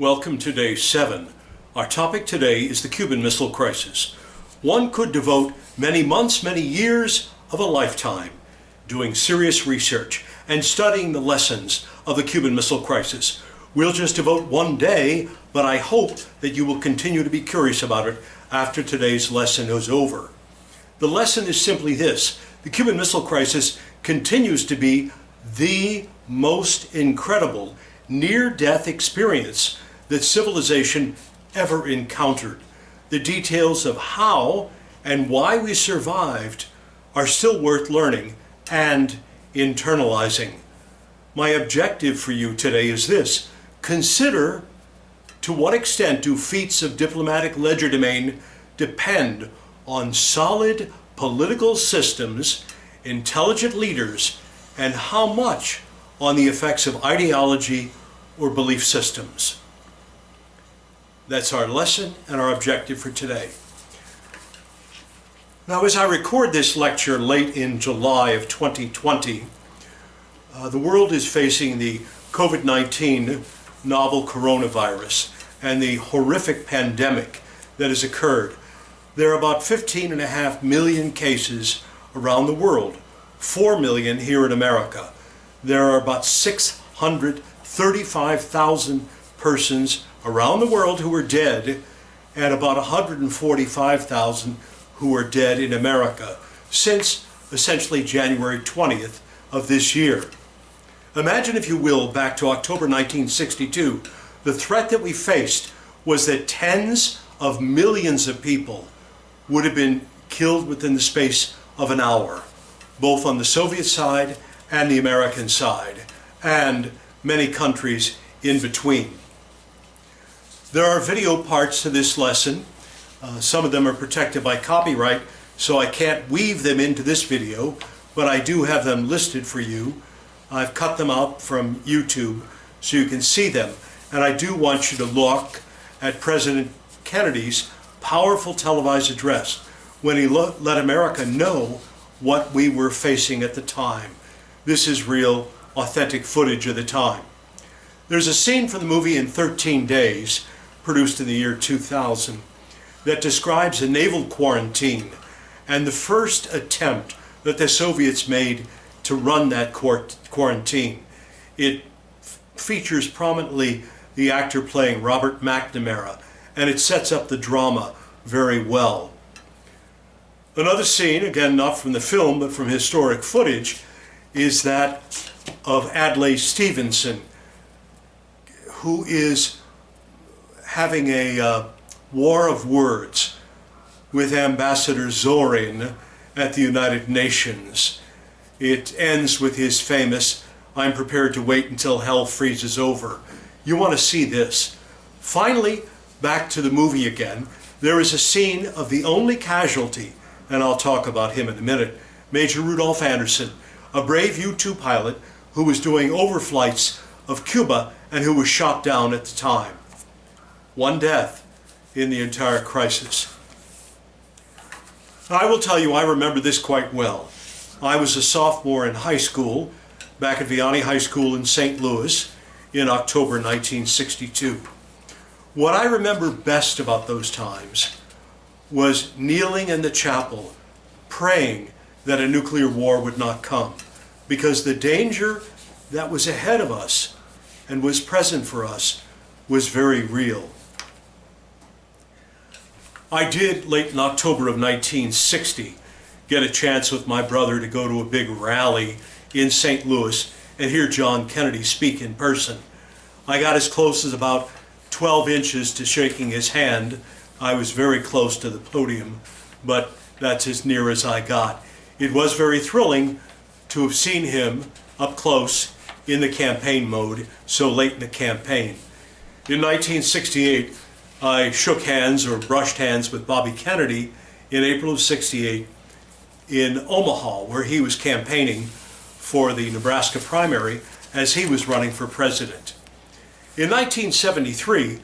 Welcome to Day 7. Our topic today is the Cuban Missile Crisis. One could devote many months, many years of a lifetime doing serious research and studying the lessons of the Cuban Missile Crisis. We'll just devote one day, but I hope that you will continue to be curious about it after today's lesson is over. The lesson is simply this: the Cuban Missile Crisis continues to be the most incredible near-death experience that civilization ever encountered. The details of how and why we survived are still worth learning and internalizing. My objective for you today is this: consider to what extent do feats of diplomatic legerdemain depend on solid political systems, intelligent leaders, and how much on the effects of ideology or belief systems. That's our lesson and our objective for today. Now, as I record this lecture late in July of 2020, the world is facing the COVID-19 novel coronavirus and the horrific pandemic that has occurred. There are about 15.5 million cases around the world, 4 million here in America. There are about 635,000 persons around the world who are dead, and about 145,000 who are dead in America since essentially January 20th of this year. Imagine, if you will, back to October 1962. The threat that we faced was that tens of millions of people would have been killed within the space of an hour, both on the Soviet side and the American side, and many countries in between. There are video parts to this lesson. Some of them are protected by copyright, so I can't weave them into this video, but I do have them listed for you. I've cut them out from YouTube so you can see them. And I do want you to look at President Kennedy's powerful televised address when he let America know what we were facing at the time. This is real, authentic footage of the time. There's a scene from the movie In 13 Days, produced in the year 2000, that describes a naval quarantine and the first attempt that the Soviets made to run that quarantine. It features prominently the actor playing Robert McNamara, and it sets up the drama very well. Another scene, again not from the film but from historic footage, is that of Adlai Stevenson, who is having a war of words with Ambassador Zorin at the United Nations. It ends with his famous, "I'm prepared to wait until hell freezes over." You want to see this. Finally, back to the movie again, there is a scene of the only casualty, and I'll talk about him in a minute, Major Rudolph Anderson, a brave U-2 pilot who was doing overflights of Cuba and who was shot down at the time. One death in the entire crisis. I will tell you, I remember this quite well. I was a sophomore in high school, back at Vianney High School in St. Louis in October 1962. What I remember best about those times was kneeling in the chapel, praying that a nuclear war would not come, because the danger that was ahead of us and was present for us was very real. I did, late in October of 1960, get a chance with my brother to go to a big rally in St. Louis and hear John Kennedy speak in person. I got as close as about 12 inches to shaking his hand. I was very close to the podium, but that's as near as I got. It was very thrilling to have seen him up close in the campaign mode so late in the campaign. In 1968, I shook hands or brushed hands with Bobby Kennedy in April of '68 in Omaha, where he was campaigning for the Nebraska primary as he was running for president. In 1973,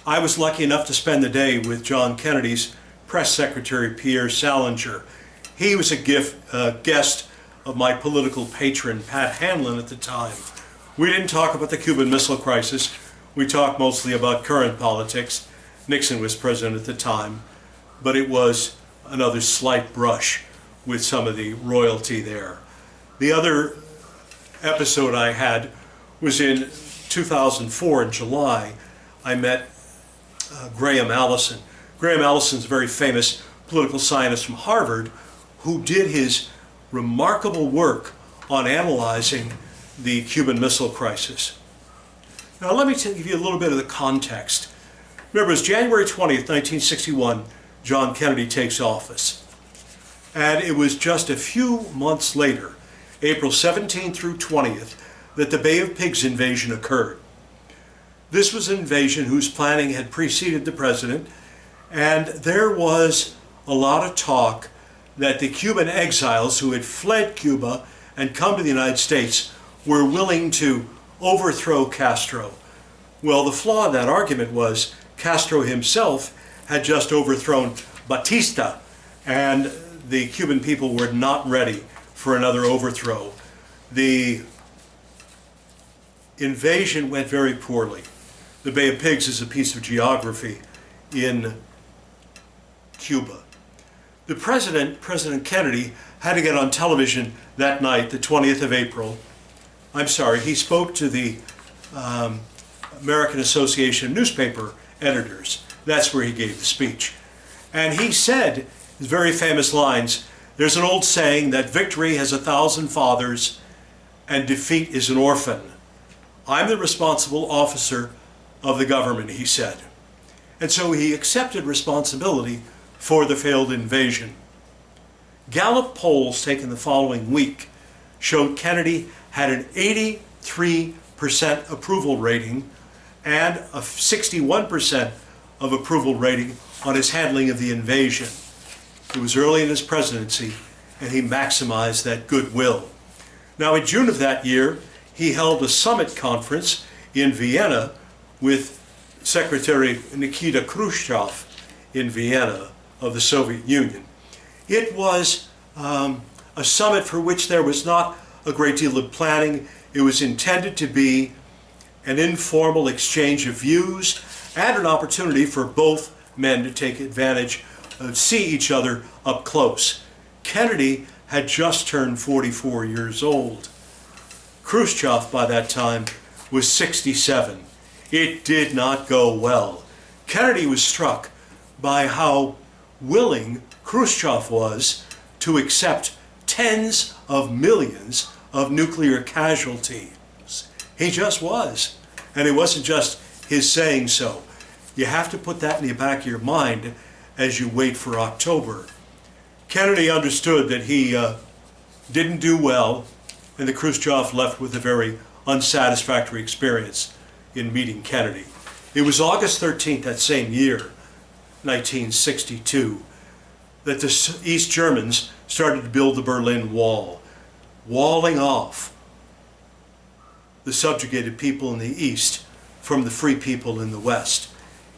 I was lucky enough to spend the day with John Kennedy's press secretary, Pierre Salinger. He was a guest of my political patron, Pat Hanlon, at the time. We didn't talk about the Cuban Missile Crisis. We talked mostly about current politics. Nixon was president at the time, but it was another slight brush with some of the royalty there. The other episode I had was in 2004 in July. I met Graham Allison. Graham Allison's a very famous political scientist from Harvard who did his remarkable work on analyzing the Cuban Missile Crisis. Now let me give you a little bit of the context. Remember, it's January 20th, 1961, John Kennedy takes office. And it was just a few months later, April 17th through 20th, that the Bay of Pigs invasion occurred. This was an invasion whose planning had preceded the president, and there was a lot of talk that the Cuban exiles who had fled Cuba and come to the United States were willing to overthrow Castro. Well, the flaw in that argument was Castro himself had just overthrown Batista, and the Cuban people were not ready for another overthrow. The invasion went very poorly. The Bay of Pigs is a piece of geography in Cuba. The President Kennedy, had to get on television that night, the 20th of April. He spoke to the American Association of Newspaper Editors. That's where he gave the speech. And he said his very famous lines, "There's an old saying that victory has 1,000 fathers and defeat is an orphan. I'm the responsible officer of the government," he said. And so he accepted responsibility for the failed invasion. Gallup polls taken the following week showed Kennedy had an 83% approval rating and a 61% of approval rating on his handling of the invasion. It was early in his presidency, and he maximized that goodwill. Now, in June of that year, he held a summit conference in Vienna with Secretary Nikita Khrushchev in Vienna of the Soviet Union. It was a summit for which there was not a great deal of planning. It was intended to be an informal exchange of views and an opportunity for both men to take advantage of see each other up close. Kennedy had just turned 44 years old. Khrushchev by that time was 67. It did not go well. Kennedy was struck by how willing Khrushchev was to accept tens of millions of nuclear casualties. He just was. And it wasn't just his saying so. You have to put that in the back of your mind as you wait for October. Kennedy understood that he didn't do well, and that Khrushchev left with a very unsatisfactory experience in meeting Kennedy. It was August 13th that same year, 1962, that the East Germans started to build the Berlin Wall, walling off the subjugated people in the East from the free people in the West.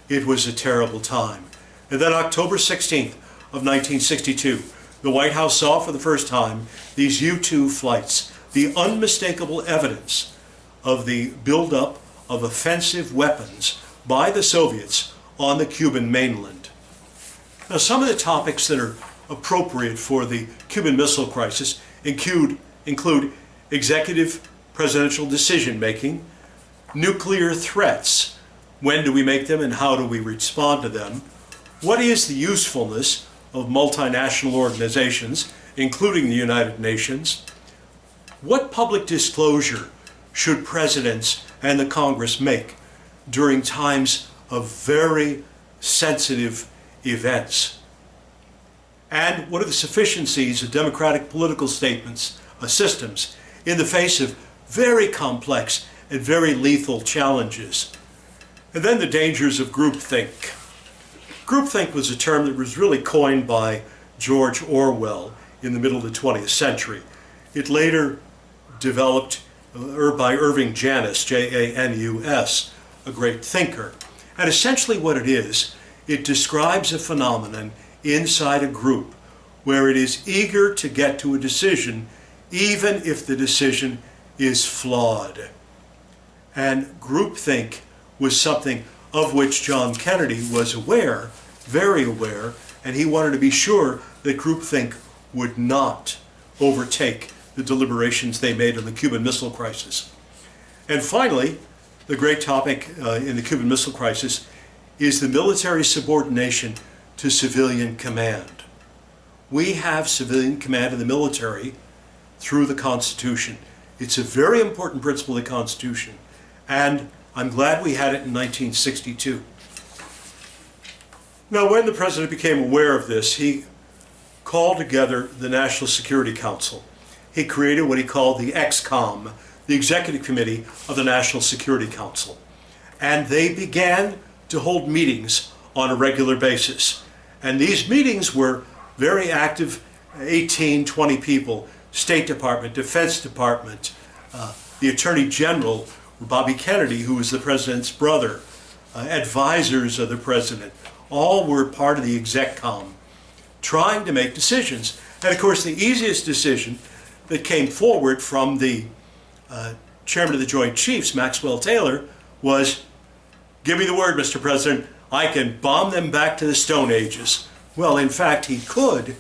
It was a terrible time. And then October 16th of 1962, the White House saw for the first time these U-2 flights, the unmistakable evidence of the buildup of offensive weapons by the Soviets on the Cuban mainland. Now, some of the topics that are appropriate for the Cuban Missile Crisis include executive presidential decision-making, nuclear threats, when do we make them and how do we respond to them, what is the usefulness of multinational organizations, including the United Nations, what public disclosure should presidents and the Congress make during times of very sensitive events, and what are the sufficiencies of democratic political systems in the face of very complex and very lethal challenges. And then the dangers of groupthink. Groupthink was a term that was really coined by George Orwell in the middle of the 20th century. It later developed by Irving Janis, Janus, a great thinker. And essentially what it is, it describes a phenomenon inside a group where it is eager to get to a decision even if the decision is flawed. And groupthink was something of which John Kennedy was aware, very aware, and he wanted to be sure that groupthink would not overtake the deliberations they made on the Cuban Missile Crisis. And finally, the great topic in the Cuban Missile Crisis is the military subordination to civilian command. We have civilian command in the military through the Constitution. It's a very important principle of the Constitution, and I'm glad we had it in 1962. Now, when the President became aware of this, he called together the National Security Council. He created what he called the ExComm, the Executive Committee of the National Security Council. And they began to hold meetings on a regular basis. And these meetings were very active, 18, 20 people, State Department, Defense Department, the Attorney General, Bobby Kennedy, who was the President's brother, advisors of the President, all were part of the ExecComm, trying to make decisions. And of course, the easiest decision that came forward from the Chairman of the Joint Chiefs, Maxwell Taylor, was, give me the word, Mr. President, I can bomb them back to the Stone Ages. Well, in fact, he could,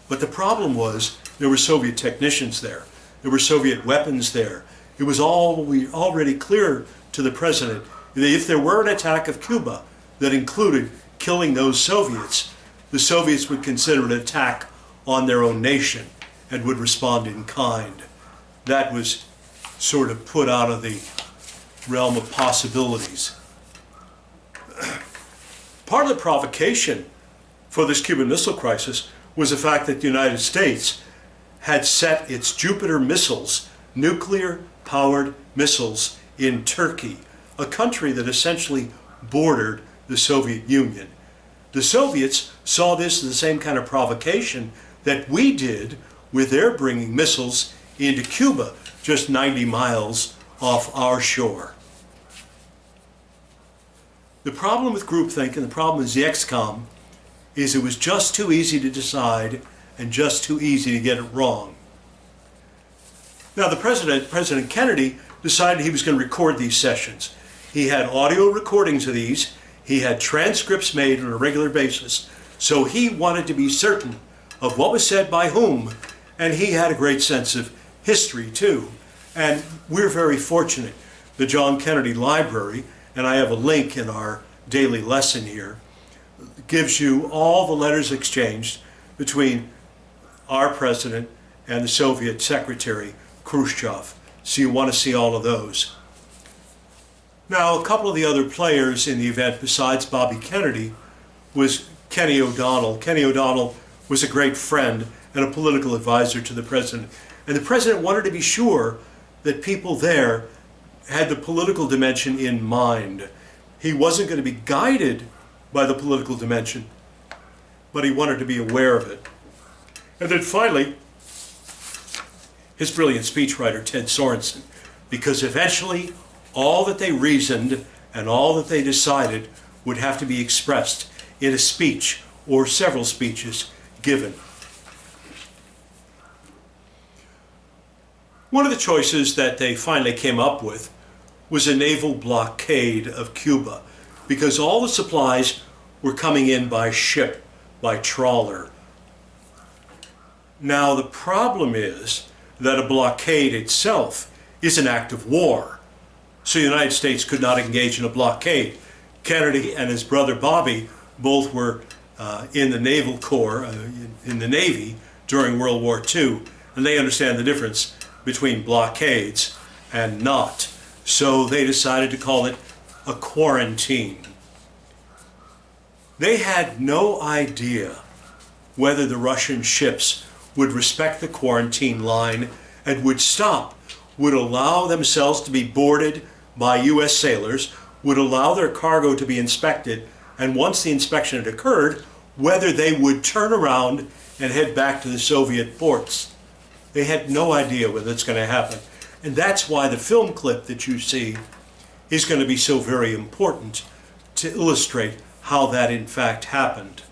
but the problem was there were Soviet technicians there. There were Soviet weapons there. It was already clear to the President that if there were an attack of Cuba that included killing those Soviets, the Soviets would consider an attack on their own nation and would respond in kind. That was sort of put out of the realm of possibilities. Part of the provocation for this Cuban Missile Crisis was the fact that the United States had set its Jupiter missiles, nuclear-powered missiles, in Turkey, a country that essentially bordered the Soviet Union. The Soviets saw this as the same kind of provocation that we did with their bringing missiles into Cuba, just 90 miles off our shore. The problem with groupthink and the problem with the ExComm is it was just too easy to decide and just too easy to get it wrong. Now President Kennedy decided he was going to record these sessions. He had audio recordings of these. He had transcripts made on a regular basis. So he wanted to be certain of what was said by whom, and he had a great sense of history too. And we're very fortunate. The John Kennedy Library, and I have a link in our daily lesson here, gives you all the letters exchanged between our president and the Soviet Secretary, Khrushchev. So you want to see all of those. Now, a couple of the other players in the event besides Bobby Kennedy was Kenny O'Donnell. Kenny O'Donnell was a great friend and a political advisor to the president. And the president wanted to be sure that people there had the political dimension in mind. He wasn't going to be guided by the political dimension, but he wanted to be aware of it. And then finally, his brilliant speechwriter, Ted Sorensen, because eventually all that they reasoned and all that they decided would have to be expressed in a speech or several speeches given. One of the choices that they finally came up with was a naval blockade of Cuba, because all the supplies were coming in by ship, by trawler. Now the problem is that a blockade itself is an act of war, so the United States could not engage in a blockade. Kennedy and his brother Bobby both were in the Naval Corps, in the Navy during World War II, and they understand the difference between blockades and not. So they decided to call it a quarantine. They had no idea whether the Russian ships would respect the quarantine line and would stop, would allow themselves to be boarded by U.S. sailors, would allow their cargo to be inspected, and once the inspection had occurred, whether they would turn around and head back to the Soviet ports. They had no idea whether it's going to happen. And that's why the film clip that you see is going to be so very important to illustrate how that in fact happened.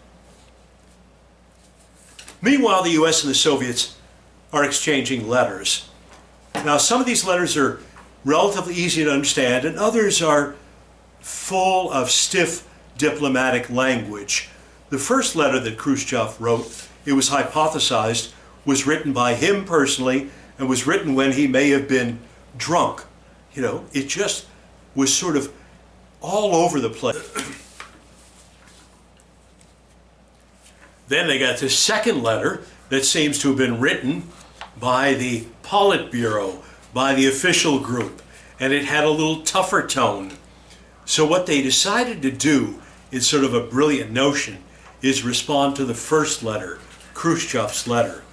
Meanwhile, the US and the Soviets are exchanging letters. Now, some of these letters are relatively easy to understand, and others are full of stiff diplomatic language. The first letter that Khrushchev wrote, it was hypothesized, was written by him personally and was written when he may have been drunk. You know, it just was sort of all over the place. Then they got this second letter that seems to have been written by the Politburo, by the official group, and it had a little tougher tone. So what they decided to do, in sort of a brilliant notion, is respond to the first letter, Khrushchev's letter.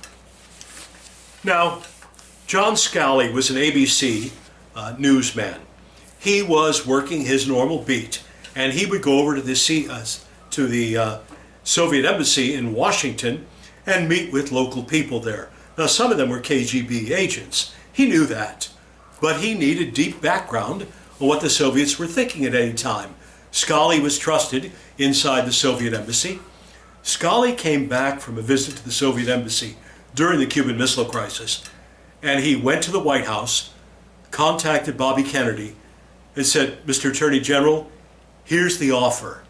Now, John Scali was an ABC newsman. He was working his normal beat, and he would go over to the Soviet embassy in Washington and meet with local people there. Now, some of them were KGB agents. He knew that, but he needed deep background on what the Soviets were thinking at any time. Scali was trusted inside the Soviet embassy. Scali came back from a visit to the Soviet embassy during the Cuban Missile Crisis, and he went to the White House, contacted Bobby Kennedy, and said, "Mr. Attorney General, here's the offer.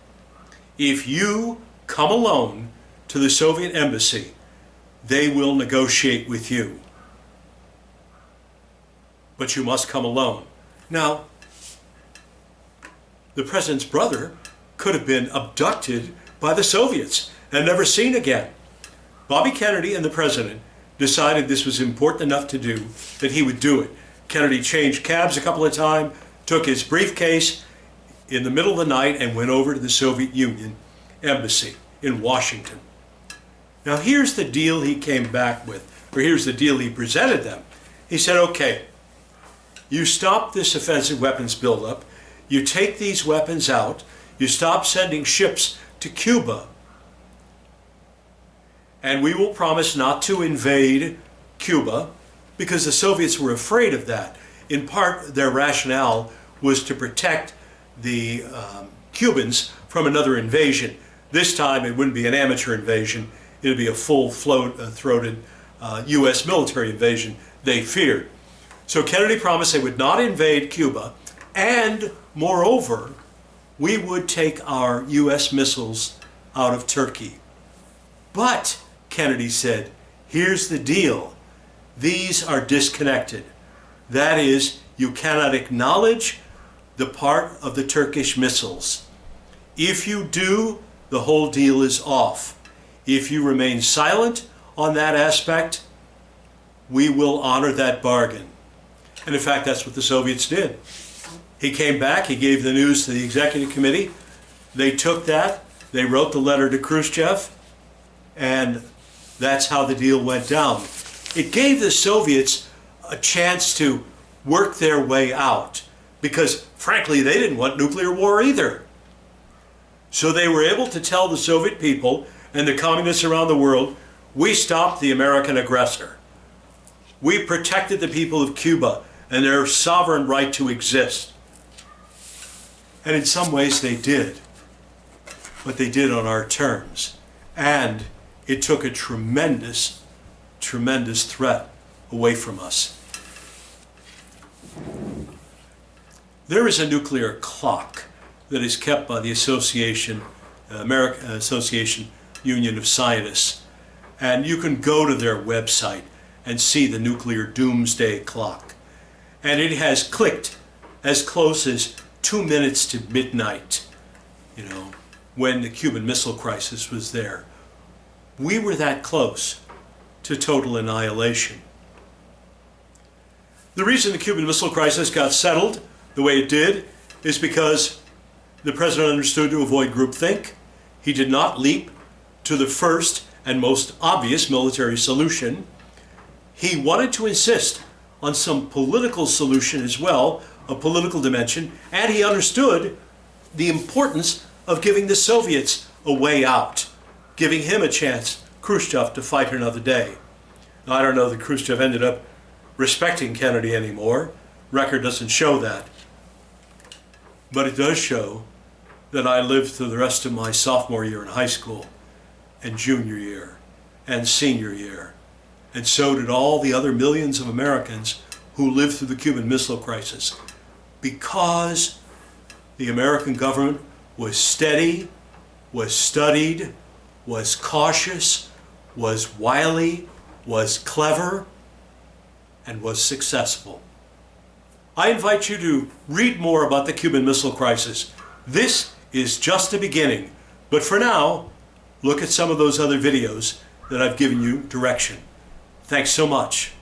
If you come alone to the Soviet embassy, they will negotiate with you. But you must come alone." Now, the president's brother could have been abducted by the Soviets and never seen again. Bobby Kennedy and the president decided this was important enough to do that he would do it. Kennedy changed cabs a couple of times, took his briefcase in the middle of the night and went over to the Soviet Union embassy in Washington. Now here's the deal he came back with, or here's the deal he presented them. He said, okay, you stop this offensive weapons buildup, you take these weapons out, you stop sending ships to Cuba, and we will promise not to invade Cuba, because the Soviets were afraid of that. In part, their rationale was to protect the Cubans from another invasion. This time it wouldn't be an amateur invasion, it would be a full-throated U.S. military invasion they feared. So Kennedy promised they would not invade Cuba, and moreover, we would take our U.S. missiles out of Turkey. But, Kennedy said, here's the deal. These are disconnected. That is, you cannot acknowledge the part of the Turkish missiles. If you do, the whole deal is off. If you remain silent on that aspect, we will honor that bargain. And in fact, that's what the Soviets did. He came back, he gave the news to the executive committee. They took that, they wrote the letter to Khrushchev, and that's how the deal went down. It gave the Soviets a chance to work their way out, because frankly, they didn't want nuclear war either. So they were able to tell the Soviet people and the communists around the world, we stopped the American aggressor. We protected the people of Cuba and their sovereign right to exist. And in some ways they did, but they did on our terms. And it took a tremendous, tremendous threat away from us. There is a nuclear clock that is kept by the American Association Union of Scientists, and you can go to their website and see the nuclear doomsday clock. And it has clicked as close as 2 minutes to midnight, when the Cuban Missile Crisis was there. We were that close to total annihilation. The reason the Cuban Missile Crisis got settled the way it did is because the president understood to avoid groupthink. He did not leap to the first and most obvious military solution. He wanted to insist on some political solution as well, a political dimension, and he understood the importance of giving the Soviets a way out, giving him a chance, Khrushchev, to fight another day. Now, I don't know that Khrushchev ended up respecting Kennedy anymore. Record doesn't show that. But it does show that I lived through the rest of my sophomore year in high school, and junior year, and senior year. And so did all the other millions of Americans who lived through the Cuban Missile Crisis, because the American government was steady, was studied, was cautious, was wily, was clever, and was successful. I invite you to read more about the Cuban Missile Crisis. This is just the beginning, but for now, look at some of those other videos that I've given you direction. Thanks so much.